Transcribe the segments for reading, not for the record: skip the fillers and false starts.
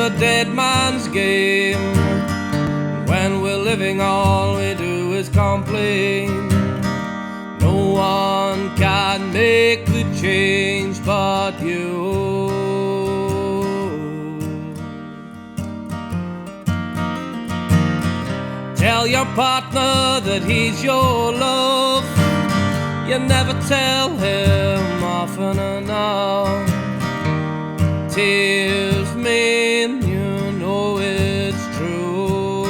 a dead man's game. When we're living, all we do is complain. No one can make the change but you. Tell your partner that he's your love. You never tell him often enough. Tears mean you know it's true.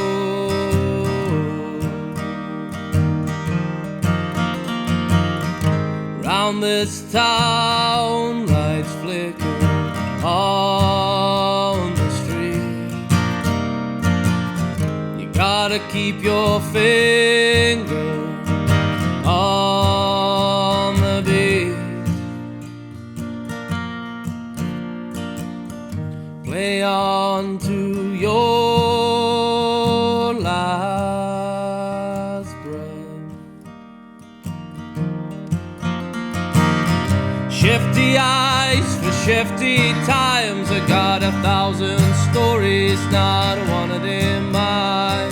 Round this town, lights flicker on the street. You gotta keep your finger on the beat. Play on to your last breath. Shifty eyes for shifty times. I got 1,000 stories, not one of them mine.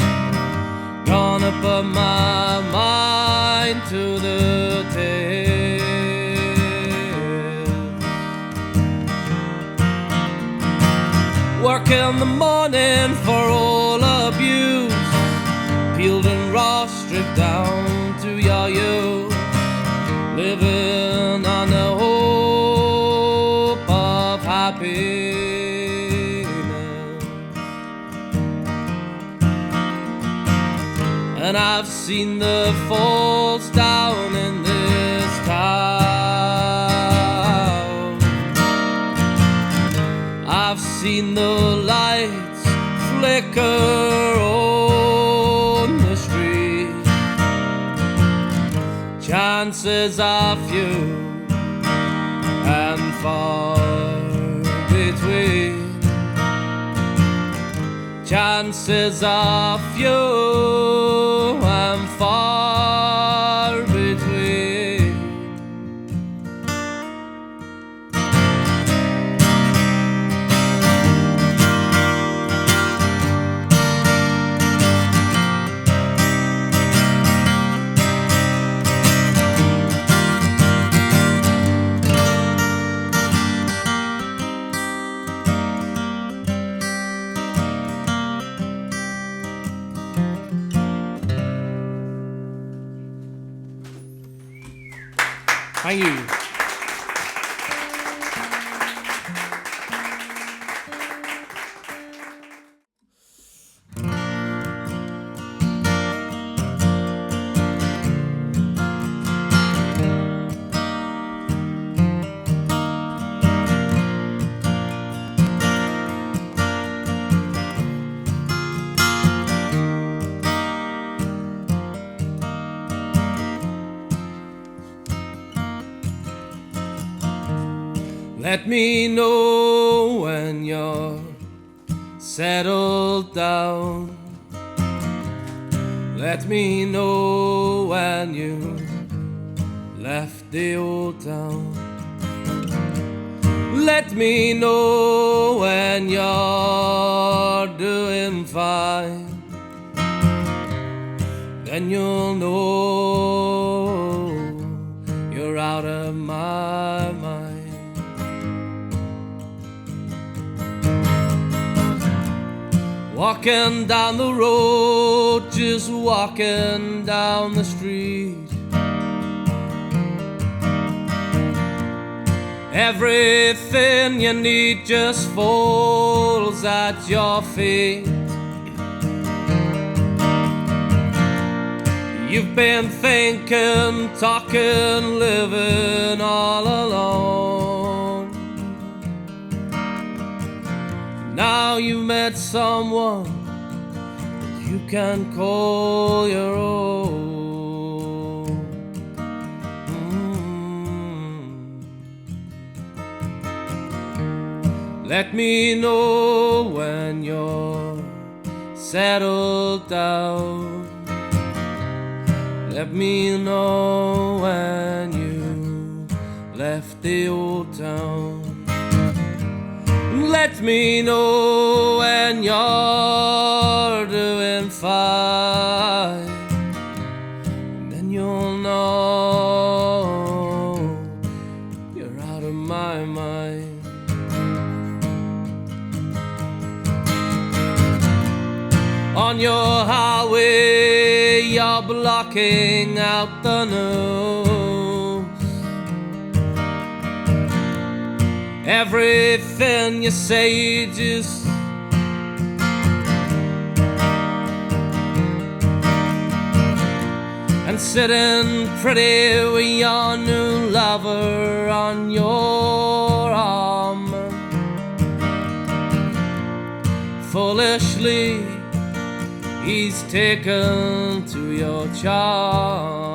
Gonna put my mind to the test. Work in the morning for all abuse, peeled and raw, stripped down to your youth. Living on the hope of happiness. And I've seen the falls down in this town. I've seen the lights flicker on the street. Chances are few and far between. Chances are few and far between. Thank you. Let me know when you're settled down. Let me know when you left the old town. Let me know when you're doing fine. Then you'll know you're out of my mind. Walking down the road, just walking down the street. Everything you need just falls at your feet. You've been thinking, talking, living all alone. Now you met someone that you can call your own. Let me know when you're settled down. Let me know when you left the old town. Let Let me know when you're doing fine, and then you'll know you're out of my mind. On your highway, you're blocking out the news. Everything you say just and sitting pretty with your new lover on your arm. Foolishly, he's taken to your charm.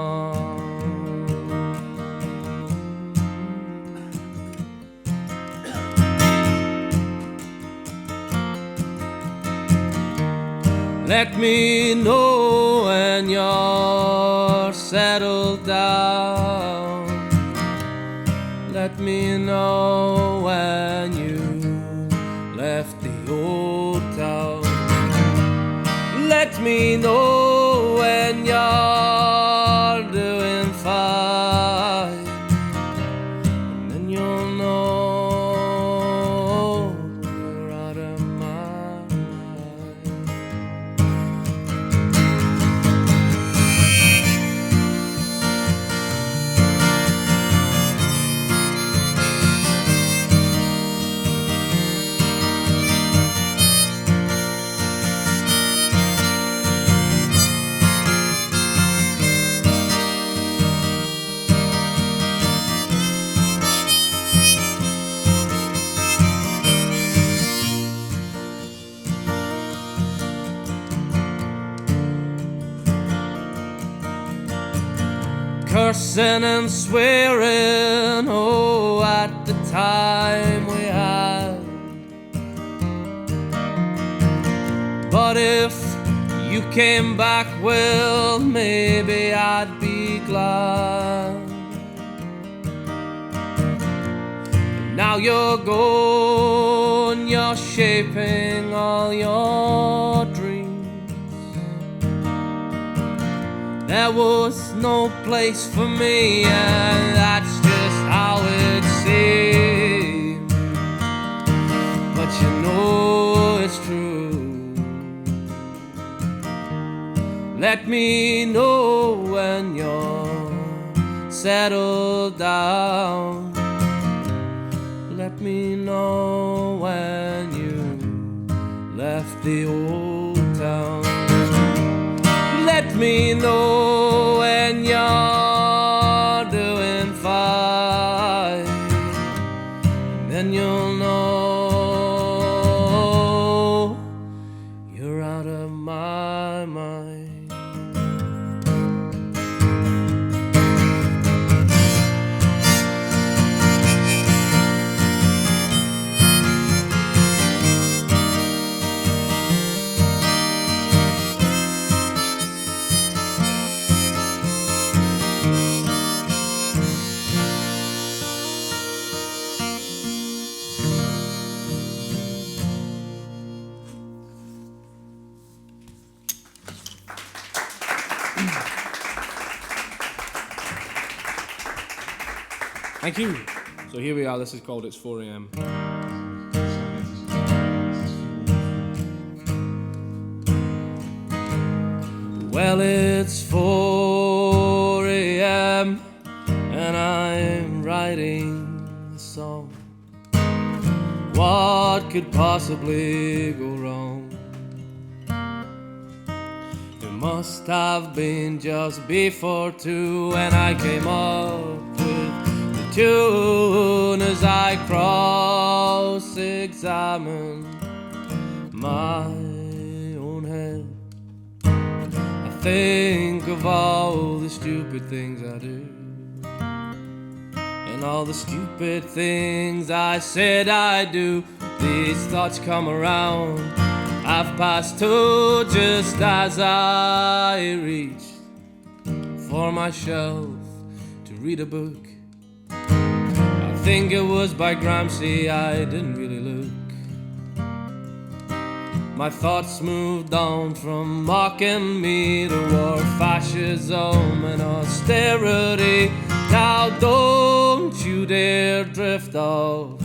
Let me know when you're settled down. Let me know when you left the old town. Let me know when you're doing fine, and then you'll know you're out of my mind. Cursing and swearing, oh, at the time we had. But if you came back, well, maybe I'd be glad. Now you're gone, you're shaping all your dreams. There was no place for me, and that's just how it seemed. But you know it's true. Let me know when you're settled down. Let me know when you left the old town. Let me know when you're doing fine, then you'll know you're out of my mind. Thank you. So here we are. This is called It's 4 a.m. Well, it's 4 a.m. and I'm writing a song. What could possibly go wrong? It must have been just before 2 when I came up with tune as I cross-examine my own head. I think of all the stupid things I do, and all the stupid things I said I'd do. These thoughts come around 2:30 just as I reach for my shelf to read a book. I think it was by Gramsci, I didn't really look. My thoughts moved on from mocking me toward fascism and austerity. Now don't you dare drift off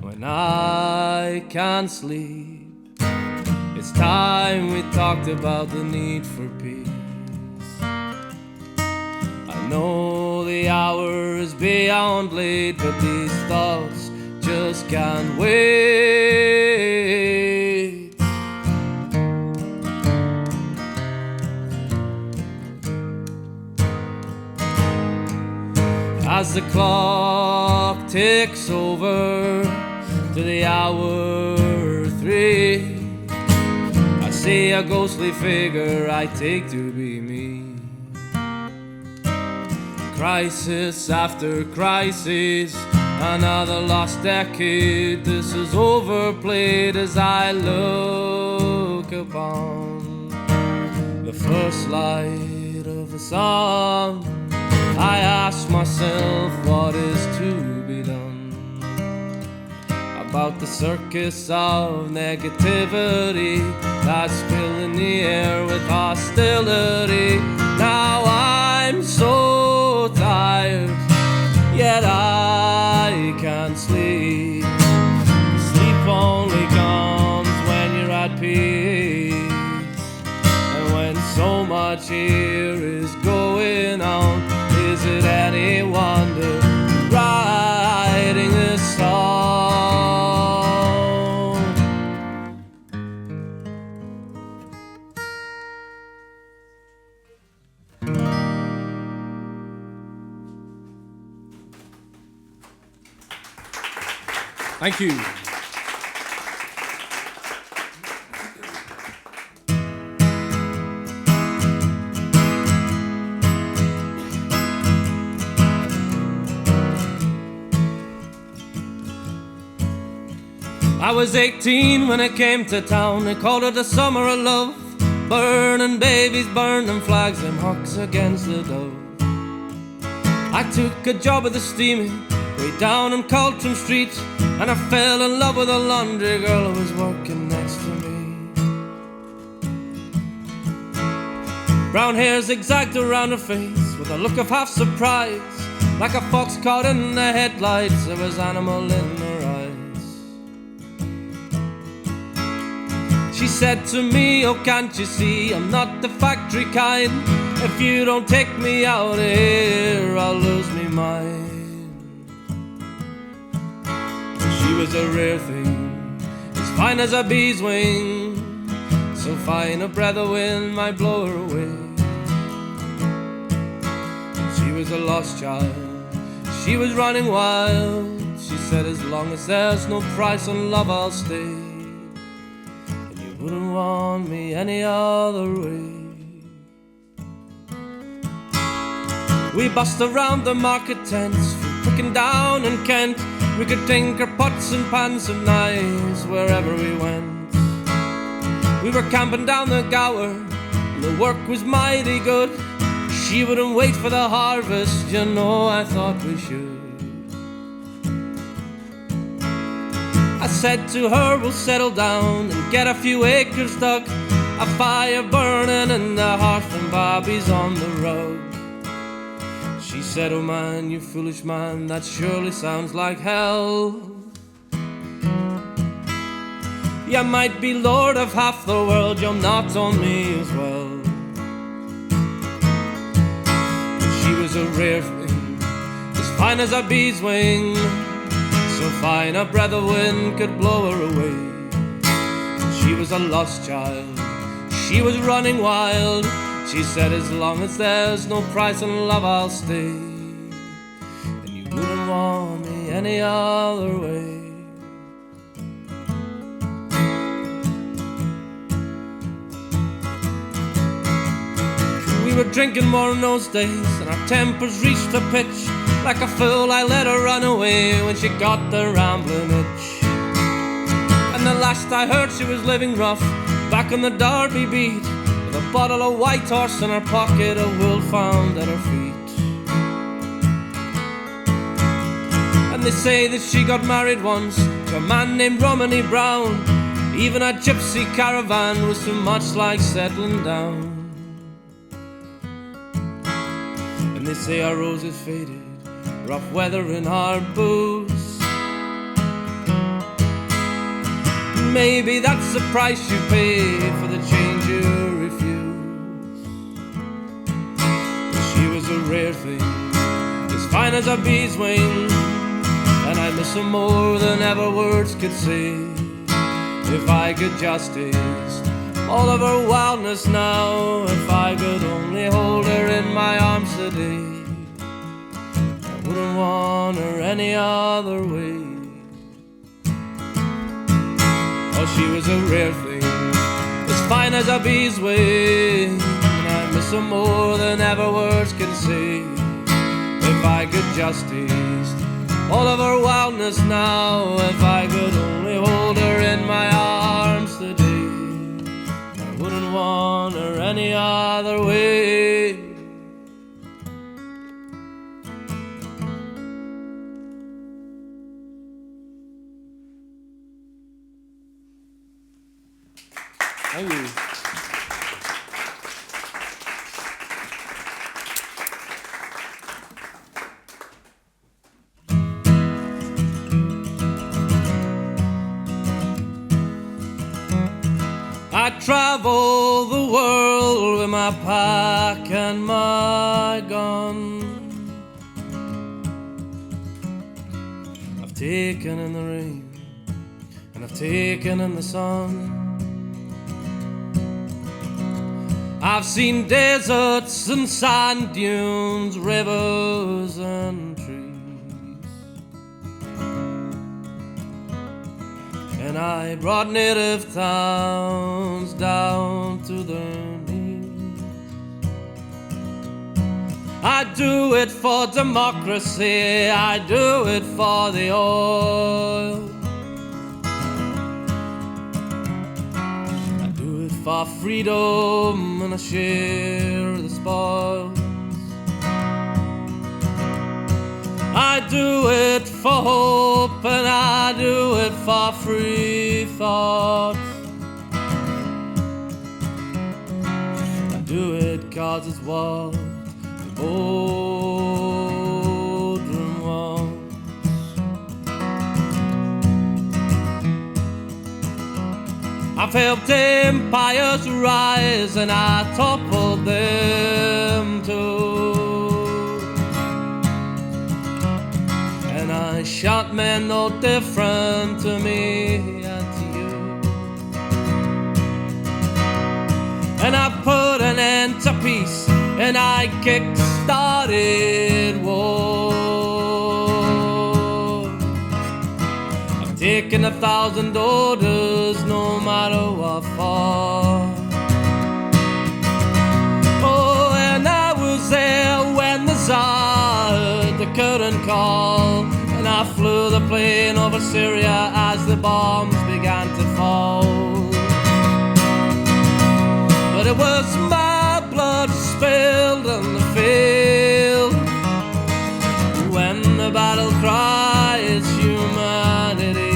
when I can't sleep. It's time we talked about the need for peace. I know the hour is beyond late, but these thoughts just can't wait. As the clock ticks over to the hour 3, I see a ghostly figure I take to be me. Crisis after crisis, another lost decade. This is overplayed as I look upon the first light of the sun. I ask myself what is to be done about the circus of negativity that's filling the air with hostility. Now I'm so tired, yet I can't sleep. Sleep only comes when you're at peace, and when so much here is going on, is it any wonder writing this song? Thank you. I was 18 when I came to town. They called it the summer of love. Burning babies, burning flags, them hucks against the dove. I took a job at the steaming way down on Calum Street, and I fell in love with a laundry girl who was working next to me. Brown hair zigzagged around her face with a look of half surprise. Like a fox caught in the headlights, there was animal in her eyes. She said to me, oh can't you see, I'm not the factory kind. If you don't take me out of here, I'll lose me mind. She was a rare thing, as fine as a bee's wing, so fine a breath of wind might blow her away. She was a lost child, she was running wild. She said, as long as there's no price on love, I'll stay. Wouldn't want me any other way. We bust around the market tents, from pricking down in Kent. We could tinker pots and pans and knives wherever we went. We were camping down the Gower, and the work was mighty good. She wouldn't wait for the harvest, you know, I thought we should. I said to her, we'll settle down and get a few acres dug, a fire burning in the hearth and Bobby's on the rug. She said, oh man, you foolish man, that surely sounds like hell. You might be lord of half the world, you're not on me as well. She was a rare thing, as fine as a bee's wing, so fine a breath of wind could blow her away. She was a lost child, she was running wild. She said, as long as there's no price on love, I'll stay. And you wouldn't want me any other way. We were drinking more in those days, and our tempers reached a pitch. Like a fool, I let her run away when she got the rambling itch. And the last I heard, she was living rough back on the Derby beat, with a bottle of White Horse in her pocket, a will found at her feet. And they say that she got married once to a man named Romany Brown, Even a gypsy caravan was too much like settling down. And they say our roses faded, rough weather in our boots. Maybe that's the price you pay for the change you refuse. She was a rare thing, as fine as a beeswing, and I miss her more than ever words could say. If I could just taste all of her wildness now, if I could only hold her in my arms today, I wouldn't want her any other way. Oh, she was a rare thing, as fine as a bee's wing, and I miss her more than ever words can say. If I could just taste all of her wildness now, if I could only hold her in my arms today, I wouldn't want her any other way. Thank you. I travel the world with my pack and my gun. I've taken in the rain and I've taken in the sun. I've seen deserts and sand dunes, rivers and trees, and I brought native towns down to their knees. I do it for democracy, I do it for the oil, for freedom, and I share the spoils. I do it for hope, and I do it for free thought. I do it 'cause it's what the boardroom wants. I've helped empires rise and I toppled them too. And I shot men no different to me and to you. And I put an end to peace and I kick-started war. Taking 1,000 orders, no matter what for. Oh, and I was there when the Tsar heard the curtain call, and I flew the plane over Syria as the bombs began to fall. But it was my blood spilled on the field when the battle cry is humanity.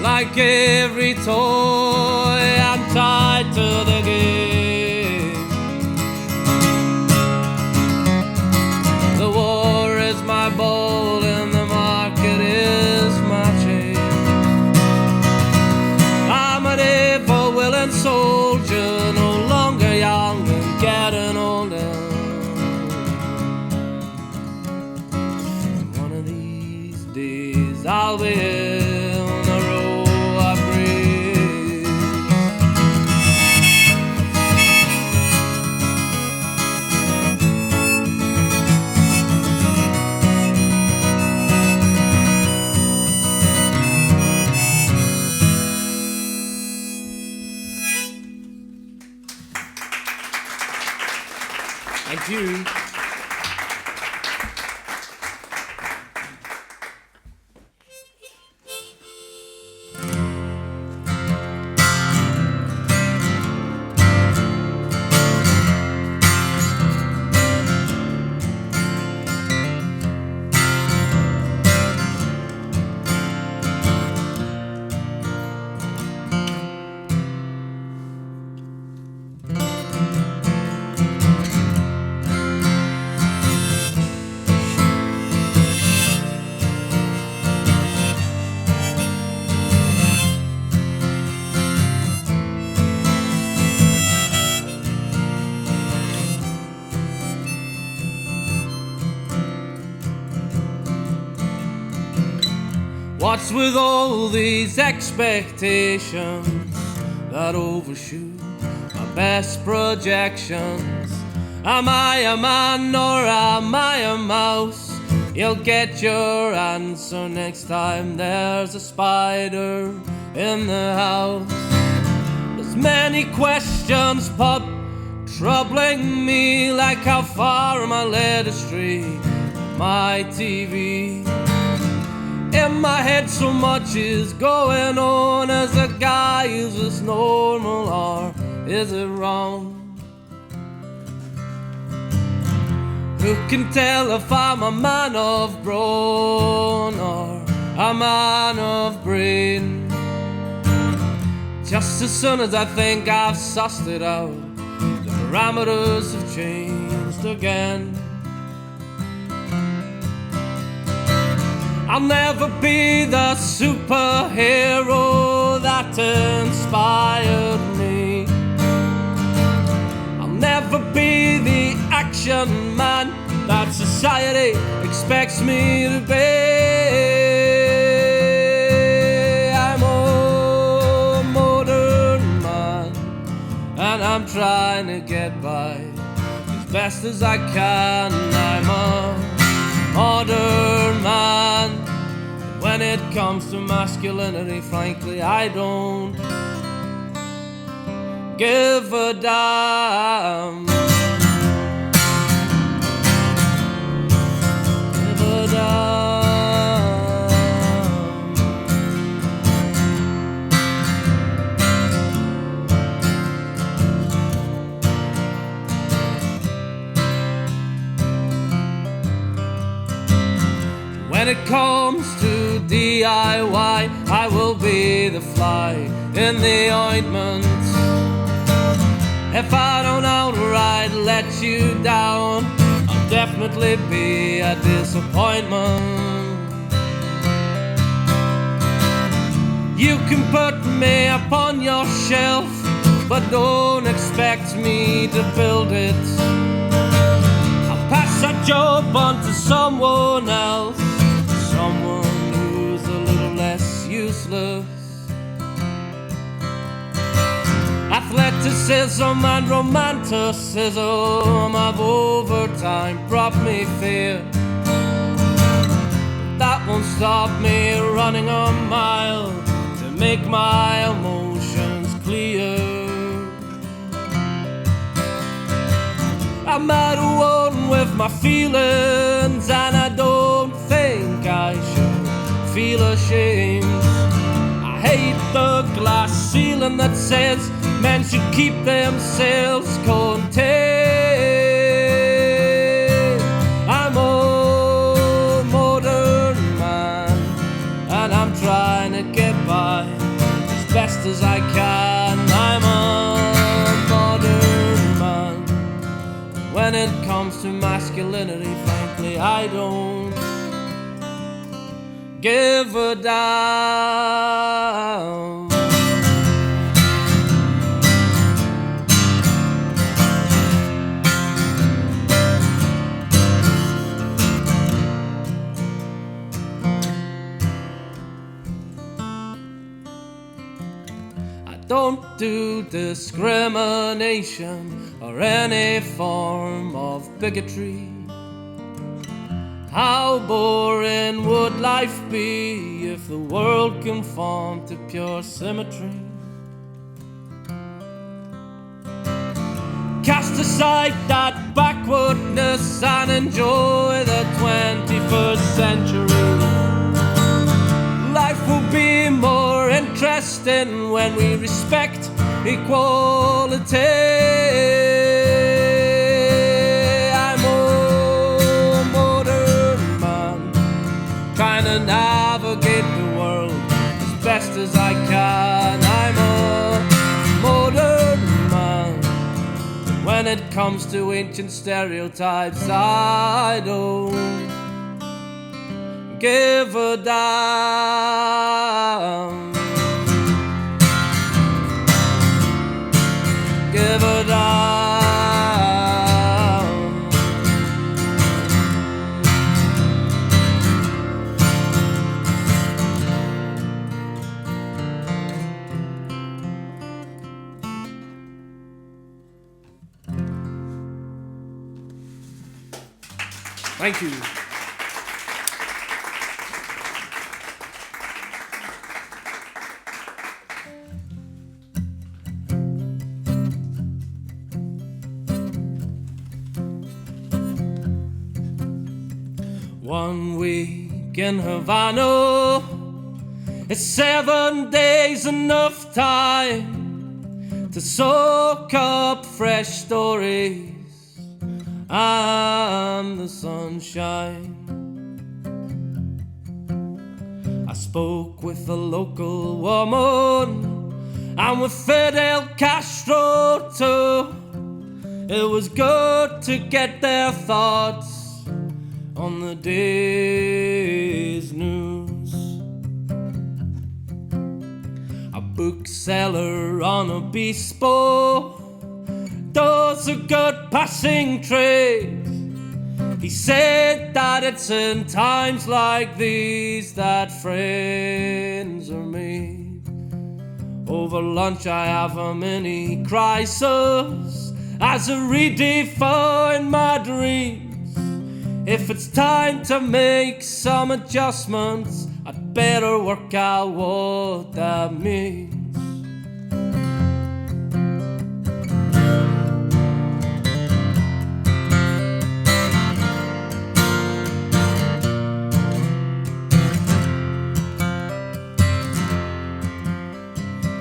Like every toy, I'm tied to the game. The war is my bowl and the market is my chain. I'm an able, willing soldier, no longer young and getting older. And one of these days I'll be What's with all these expectations that overshoot my best projections? Am I a man or am I a mouse? You'll get your answer next time there's a spider in the house. There's many questions pop troubling me, like how far am I led astray? My TV. In my head so much is going on. As a guy, is this normal or is it wrong? Who can tell if I'm a man of brawn or a man of brain? Just as soon as I think I've sussed it out, the parameters have changed again. I'll never be the superhero that inspired me. I'll never be the action man that society expects me to be. I'm a modern man, and I'm trying to get by as best as I can. I'm a modern man. When it comes to masculinity, frankly, I don't give a damn. Give a damn. When it comes to DIY, I will be the fly in the ointment. If I don't outright let you down, I'll definitely be a disappointment. You can put me upon your shelf, but don't expect me to build it. I'll pass that job on to someone else, someone who's a little less useless. Athleticism and romanticism of overtime brought me fear. That won't stop me running a mile to make my emotions clear. I'm at one with my feelings, and I don't think I should feel ashamed. I hate the glass ceiling that says men should keep themselves contained. I'm a modern man, and I'm trying to get by as best as I can. I'm a modern man. When it comes to masculinity, frankly, I don't give a damn. Don't do discrimination or any form of bigotry. How boring would life be if the world conformed to pure symmetry? Cast aside that backwardness and enjoy the 21st century. Life will be more interesting when we respect equality. I'm a modern man, trying to navigate the world as best as I can. I'm a modern man. When it comes to ancient stereotypes, I don't give a damn. Give a damn. Thank you. One week in Havana, it's 7 days enough time to soak up fresh stories and the sunshine. I spoke with a local woman and with Fidel Castro too. It was good to get their thoughts on the day's news. A bookseller on a bespoke does a good passing trade. He said that it's in times like these that friends are made. Over lunch I have a mini crisis as I redefine my dreams. If it's time to make some adjustments, I'd better work out what that means.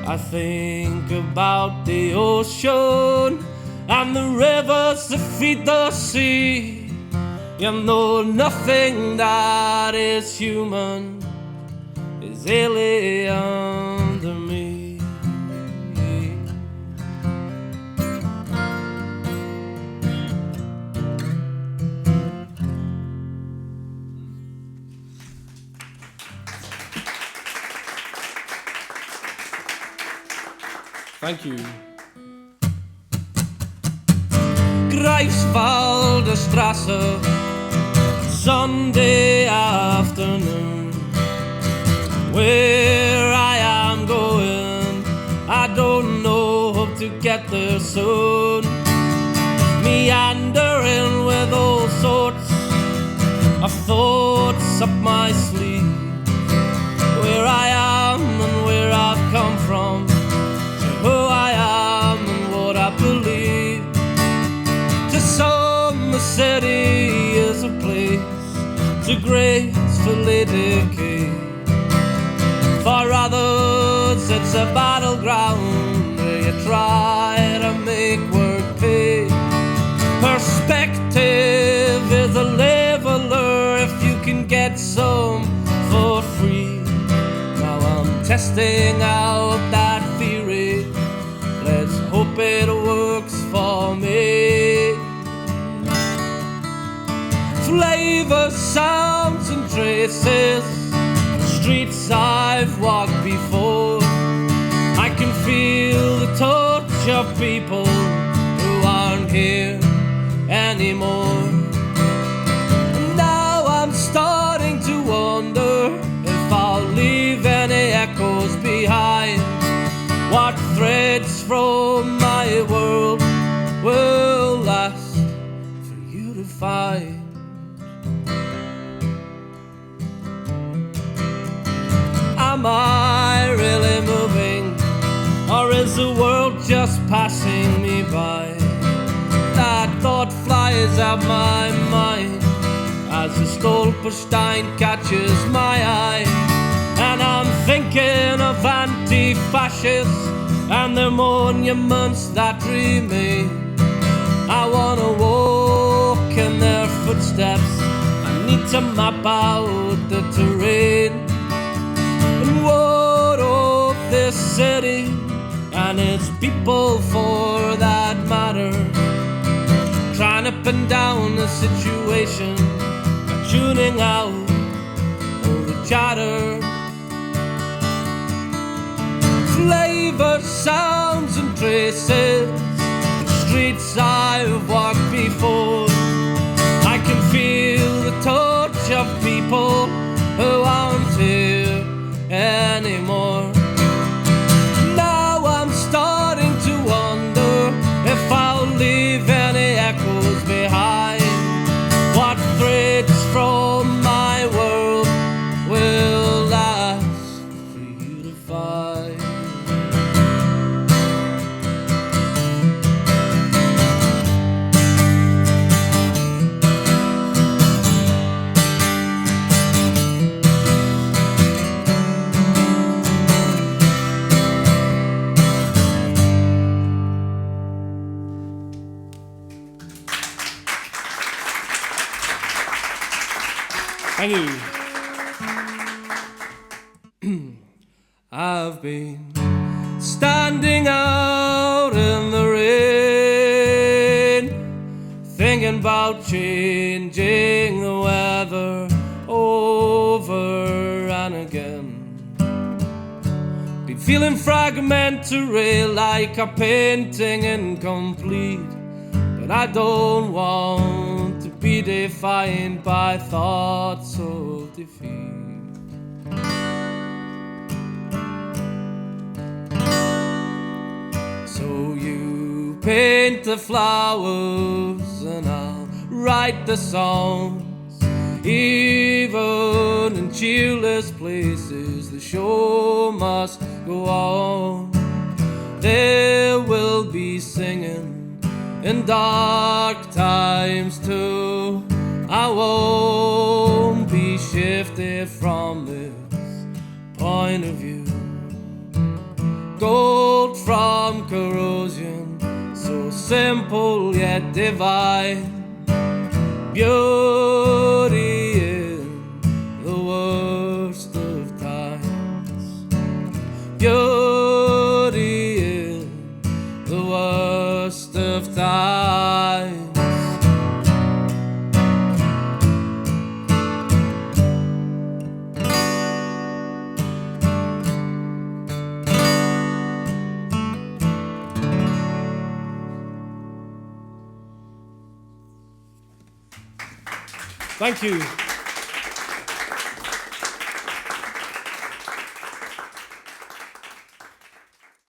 I think about the ocean and the rivers that feed the sea. You know nothing that is human is alien to me. Thank you. Greifswalder Straße, Sunday afternoon. Where I am going, I don't know, hope to get there soon. Meandering with all sorts of thoughts up my sleeve. Where I am and where I've come from, who I am and what I believe. To some the city is a place to gracefully decay. For others it's a battleground where you try to make work pay. Perspective is a leveler if you can get some for free. Now I'm testing out that theory, let's hope it works for me. Flavors, sounds and traces, streets I've walked before. I can feel the touch of people who aren't here anymore. Now I'm starting to wonder if I'll leave any echoes behind. What threads from my world will last for you to find? Am I really moving, or is the world just passing me by? That thought flies out my mind as the Stolperstein catches my eye. And I'm thinking of anti-fascists and their monuments that remain. I wanna walk in their footsteps, I need to map out the terrain. And what of this city and its people for that matter? Trying to pin down the situation, tuning out all the chatter. Flavors, sounds and traces, streets I've walked before. I can feel the touch of people who aren't here anymore. Now I'm starting to wonder if I'll leave any echoes behind. What thread I've been standing out in the rain, thinking about changing the weather over and again. Been feeling fragmentary like a painting incomplete, but I don't want to be defined by thoughts of defeat. So you paint the flowers and I'll write the songs. Even in cheerless places, the show must go on. There will be singing in dark times too. I won't be shifted from this point of view. Gold from corrosion, so simple yet divine. Beauty in the worst of times. Beauty in the worst of times. Thank you.